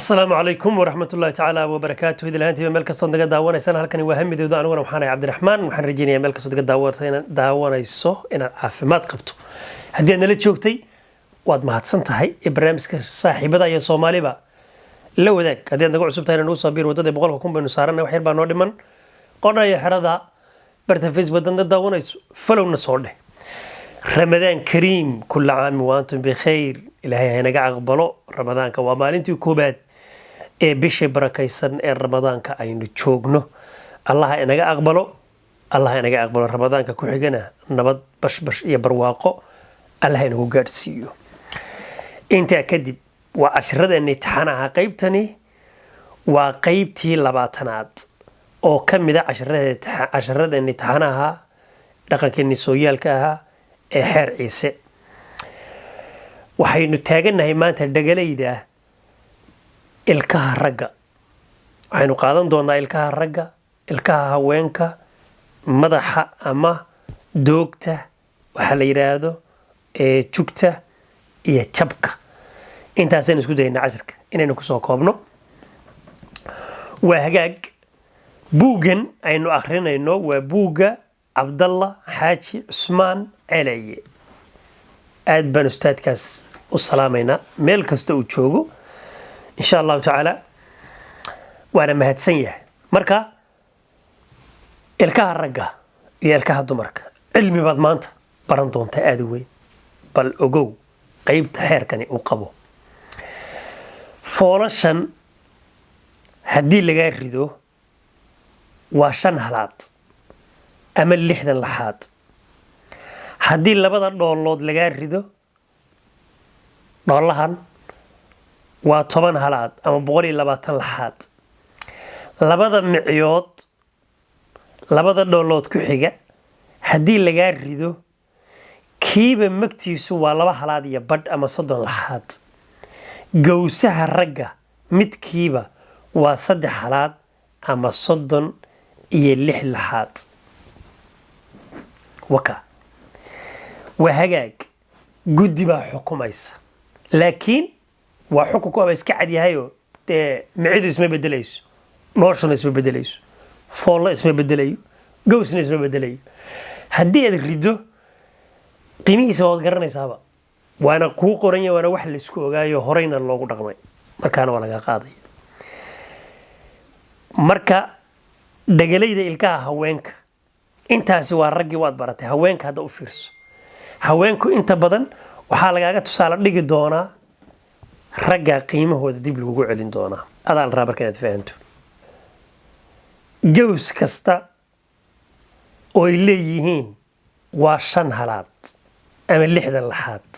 السلام عليكم ورحمة الله تعالى وبركاته. إذا الهانتي بملك الصوت دقة داوانا سنة هلكني وهم ذو أنا ومحانا عبد الرحمن وحن رجيني ملك الصوت دقة داوانا يسو إن عافمات قبته. هدي أنا لتشوكتي واد ما هتصنتهاي إبراهيم صاحب هذا يا صومالي با لو ذاك هدي أنا قاعد سبتها إنه صابير وتدي بقول لكم بنصارنا وحير بانودي من قرنا يحردا برتفيز بدن داوانا يسو فلو نصوله. رمضان كريم كل عام وأنتم بخير إلهي هنا قاعد قبله رمضان كوامالنتي كوبات بيش بركيسن رمضان كأينو تشوجنو الله هنا قاعد قبله الله هنا قاعد قبله رمضان كوحجنا نبض بش يبرواقه الله هنا قاعد سيو أنت أكيد وأشرد أن تحناها قيبتني وقيبتي لباتنات أو كم إذا أشرد أن تحناها لكن النسويال كها حر عيسى waxaynu taaganahay maanta dhagalayda ilkaha ragga waxaynu qaadan doonaa ilkaha ragga ilkaha haweenka madaxa ama doogta waxa la yiraahdo jugta iyo jabka intaasaynu isku dayna casharka inaynu ku soo koobno waa hagaag buugan aynu akhrinayno waa buuga Abdallah Xaaji Cusmaan Celaye aad baan ustaadkaas u salaamayna meel kasta uu joogo insha Allah taala waana mahadsan yahay marka ilkaha ragga iyo ilkaha dumarka cilmi baad maanta baran doontaa aad u weyn bal ogow qaybta xeerkani uu qabo foolashan haddii laga rido waa 5 halaad ama 6 laxaad haddii labada dhoolood laga rido dhoolahan waa 10 halaad ama 120 laxaad labada micyood labada dhoolood ku xiga haddii laga rido kiiba magtiisu waa 2 halaad iyo badh ama 30 laxaad gowsaha ragga midkiiba waa 3 halaad ama 36 laxaad waka وهجاج جودي بقى حكوميس لكن وحكومة بس كعدي هايو معيد اسمه بدليس نورشون اسمه بدليس فول اسمه بدليو جوسن اسمه بدليو هدي الريدو قيمي سواد قرني سابا وانا قو قرنيا وانا واحد لسكو جايو هرينا الله رقمي مكان ولا قاضي مركا دجلي ده إلكا هوينك انت سوى الرجي واد برته هوينك هذا أوفيرسو haweenku inta badan waxa lagaaga tusaale dhigi doona ragga qiimahooda dib lagu celin doona adal raabarka inaad fahanto gows kasta oo ay leeyihiin waa 5 halaad ama 6 laxaad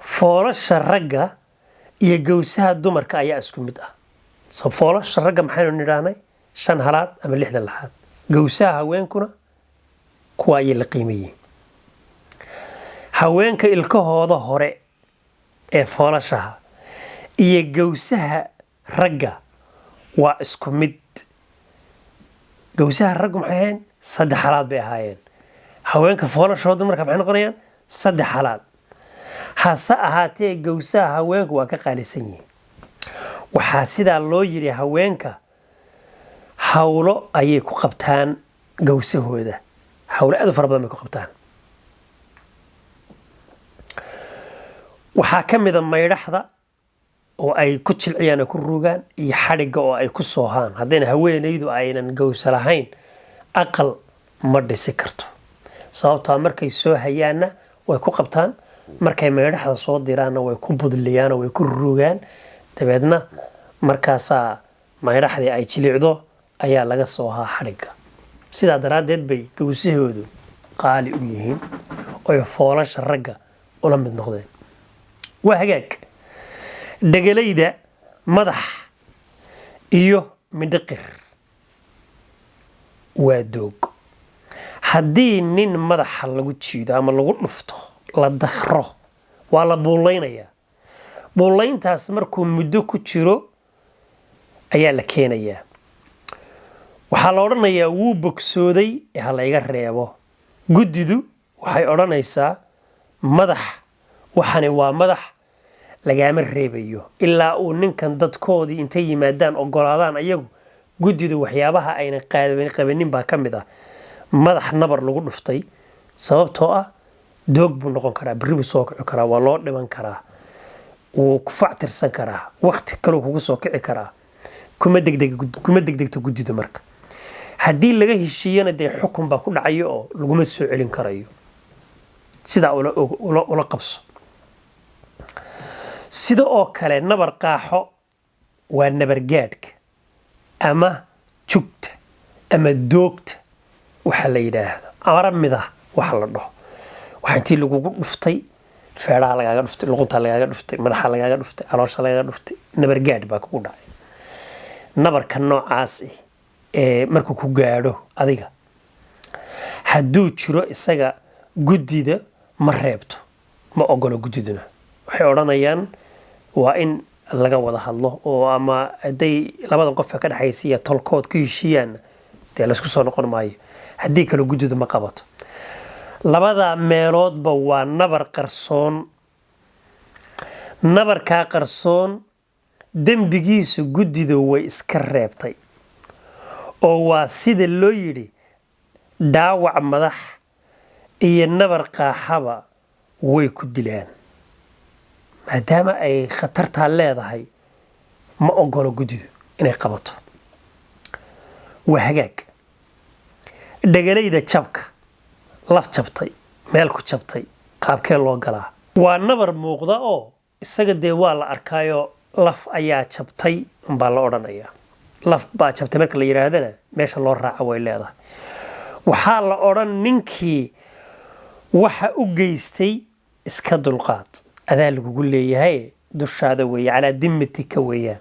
foolasha ragga iyo gowsaha dumarka ayaa isku mid ah foolasha ragga maxaynu nidhahnay 5 halaad ama 6 laxaad gowsaha haweenkuna kuwa ay la qiimeeyeen haweenka ilkahooda hore ee foolashaha iyo gowsaha ragga waa isku mid gowsaha raggu maxay ahayn 3 halaad bay ahaayeen haweenka foolashooda marka maxay noqonayaan 3 halaad hase ahaatee gowsaha haweenku waa ka qaalisan yihiin waxaa sidaa loo yiri haweenka hawlo ayay ku qabtaan gowsahooda حول أذو فربنا ميكو قبطان waxaa kamid ma yiraahda oo ay ku jilciyaan ku ruugaan iyo xariga oo ay ku soohaan hadayna haweenaydu aynan gows lahayn aqal ma dhisi karto sababta markay soo hayaana way ku qabtaan markay ma yiraahda soo diraana way ku budliyaan way ku ruugaan dabeedna markaasa ma yiraahdi ay jilicdo ayaa laga soohaa xariga sida daraadeed bay gowsahoodu qaali u yihiin oo foolasha ragga ula mid noqdeen waa hagaag dhagalayda madax iyo midqir waa doog haddii nin madaxa lagu jiido ama lagu dhufto la dakhro waa la buulaynayaa buulayntaas markuu muddo ku jiro ayaa la keenayaa waxaa la oranayaa wuu bogsooday ee la iga reebo gudidu waxay oranaysaa madax waxani waa madax lagama reebayo ilaa uu ninkan dadkoodii intay yimaadaan ogolaadaan ayagu guddidu waxyaabaha ayna qabanin baa ka mid ah madax nabar lagu dhuftay sababtoo ah doog buu noqon karaa berri buu soo kici karaa waa loo dhiman karaa wuu ku factirsan karaa waqti kaluu kugu soo kici karaa kuma degdegto guddidu marka haddii laga heshiiyana dee xukun baa ku dhacayo oo laguma soo celin karayo sidaa ula qabso sida oo kale nabar qaaxo waa nabar gaadhka ama jugta ama doogta waxa la yidhaahdo amara mid ah waxa la dhaho waxa intii lagugu dhuftay feedhaha lagaaga dhuftay luqunta lagaaga dhuftay madaxa lagaaga dhuftay caloosha lagaaga dhuftay nabar gaadh baa kugu dhacay nabarka noocaas markuu ku gaadho adiga hadduu jiro isaga guddida ma reebto ma ogolo guddiduna waxay odhanayaan waa in laga wada hadlo oo ama hadday labadan qof ka dhexaysiiya tolkood ku heshiiyaan dee laysku soo noqon maayo haddii kale guddidu ma qabato labadaa meeloodba waa nabar qarsoon nabarkaa qarsoon dembigiisu guddidu way iska reebtay oo waa sida loo yidhi dhaawac madax iyo nabar qaaxaba way ku dilaan maadaama ay khatartaa leedahay ma ogolo guddidu inay qabato waa hagaag dhagalayda jabka laf jabtay meel ku jabtay qaabkee loo galaa waa nabar muuqda oo isaga dee waa la arkaayo laf ayaa jabtay umbaa la odhanayaa laf baa jabtay marka la yidhaahdana meesha loo raaca way leedahay waxaa la odhan ninkii waxa u geystay iska dulqaad adaa lagugu leeyahay dushaada weeye calaa dimmatika weeyaan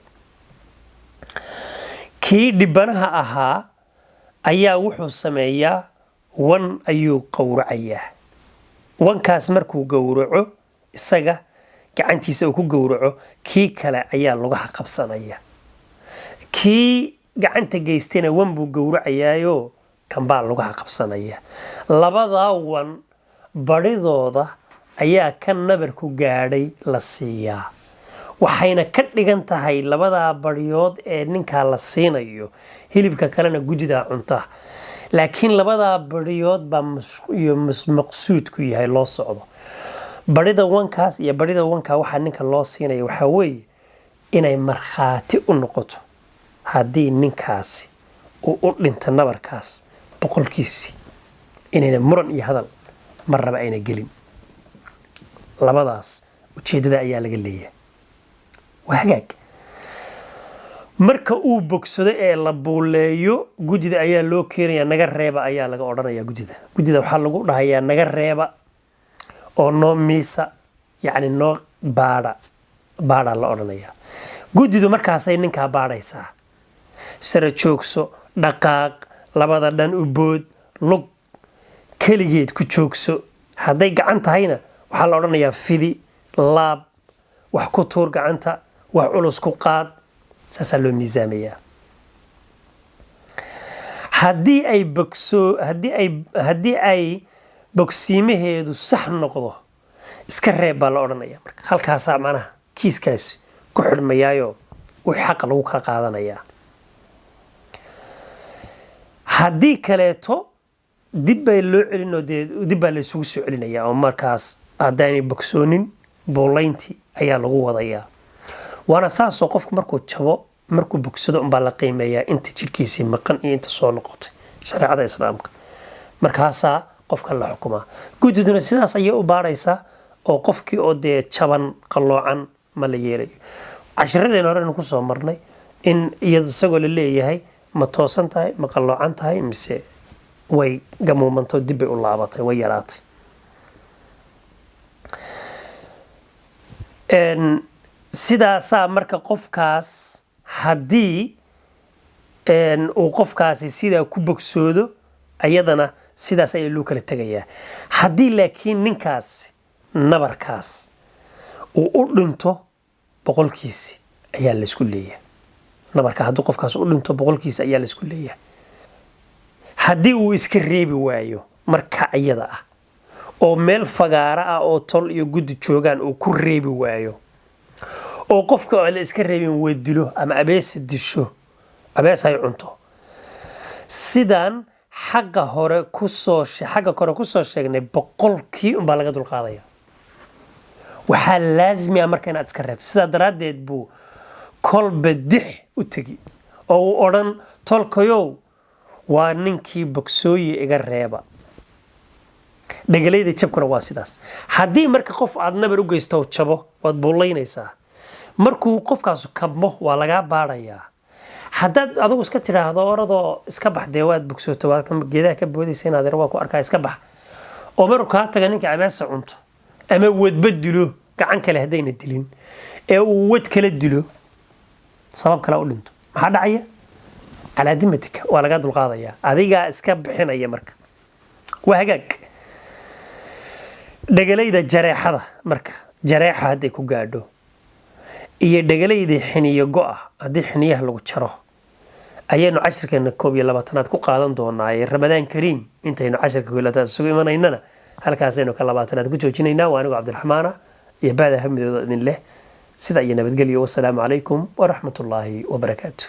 kii dhibanaha ahaa ayaa wuxuu sameeyaa wan ayuu qowracayaa wankaas markuu gowraco isaga gacantiisa uu ku gowraco kii kale ayaa lugaha qabsanaya kii gacanta geystayna wan buu gowracayaayo kanbaa lugaha qabsanaya labadaa wan badhidooda ayaa ka nabarku gaadhay la siiyaa waxayna ka dhigan tahay labadaa badhyood ee ninkaa la siinayo hilibka kalena guddidaa cunta laakiin labadaa badhyood baa maqsuudku yahay loo socdo badhida wankaas iyo badhida wankaa waxaa ninka loo siinaya waxaa weeye inay markhaati u noqoto haddii ninkaasi uu u dhinta nabarkaas boqolkiisii inayna muran iyo hadal marnaba ayna gelin labadaas ujeeddada ayaa laga leeyahay waa hagaag marka uu bogsado ee la buuleeyo guddida ayaa loo keenayaa naga reeba ayaa laga odhanayaa guddida waxaa lagu dhahayaa naga reeba oo noo miisa yacni noo baadha la odhanayaa guddidu markaasay ninkaa baadhaysaa sara joogso dhaqaaq labada dhan u bood lug keligeed ku joogso hadday gacan tahayna waxaa la odhanayaa fidi laab wax ku tuur gacanta wax culus ku qaad saasaa loo miisaamayaa haddii ay bogsiimaheedu sax noqdo iska reeb baa la odhanayaa marka halkaasaa macnaha kiiskaasi ku xidhmayaayo wixii xaqa lagu kala qaadanayaa haddii kaleeto dib baa loo celinoo dee dib baa la isugu soo celinayaa oo markaas haddaanay bogsoonin buulayntii ayaa lagu wadayaa waana saasoo qofku markuu jabo markuu bogsado unbaa la qiimeeyaa inta jidhkiisii maqan iyo inta soo noqotay shareecada islaamka markaasaa qofka la xukumaa guddiduna sidaas ayay u baadhaysaa oo qofkii oo dee jaban qalloocan ma la yeelayo cashiradeen horenu kusoo marnay in iyada isagoo la leeyahay ma toosan tahay ma qalloocan tahay mise way gamuumantay dib bay u laabatay way yaraatay sidaasaa marka qofkaas haddii uu qofkaasi sidaa ku bogsoodo ayadana sidaas ayaa loo kala tegayaa haddii laakiin ninkaasi nabarkaas uu u dhinto boqolkiisi ayaa laysku leeyahay nabarka hadduu qofkaas u dhinto boqolkiisi ayaa laysku leeyahay haddii uu iska reebi waayo marka iyada ah oo meel fagaara ah oo tol iyo guddi joogaan uu ku reebi waayo oo qofka oo la iska reebin wadilo ama abees disho abees ay cunto sidan xagga kore ku soo sheegnay boqolkii un baa laga dulqaadaya waxaa laazmi ah marka inaad iska reebto sidaa daraaddeed buu kolba dix u tegi oo uu odhan tolkayow waa ninkii bogsooye iga reeba dhagalayda jabkuna waa sidaas haddii marka qof aad nabar u geysto jabo waad buulaynaysaa markuu qofkaas kabmo waa lagaa baarayaa haddaad adigu iska tiraahdo oradoo iska baxdee waad bogsooto waa geedaha ka boodaysa inaad waa ku arkaa iska bax oo maruu kaa taga ninka abeesa cunto ama wadba dilo gacan kale haddayna dilin ee uu wad kala dilo sabab kale u dhinto maxaa dhacaya calaa dimatika waa laga dulqaadayaa adigaa iska bixinaya marka waa hagaag dhagalayda jareexada marka jareexa hadday ku gaadho iyo dhagalayda xiniyo go'a haddii xiniyaha lagu jaro ayaynu cashirkeena 21aad ku qaadan doonaa ee Ramadaan Kariim intaynu cashirka kulata sugu imanaynana halkaasaynu ka 20aad ku joojinaynaa waa anigu Cabdiraxmaan iyo baada hamidooda idin leh sida iyo nabadgelyo wassalaamu calaykum wa rahmatullaahi wa barakaatuh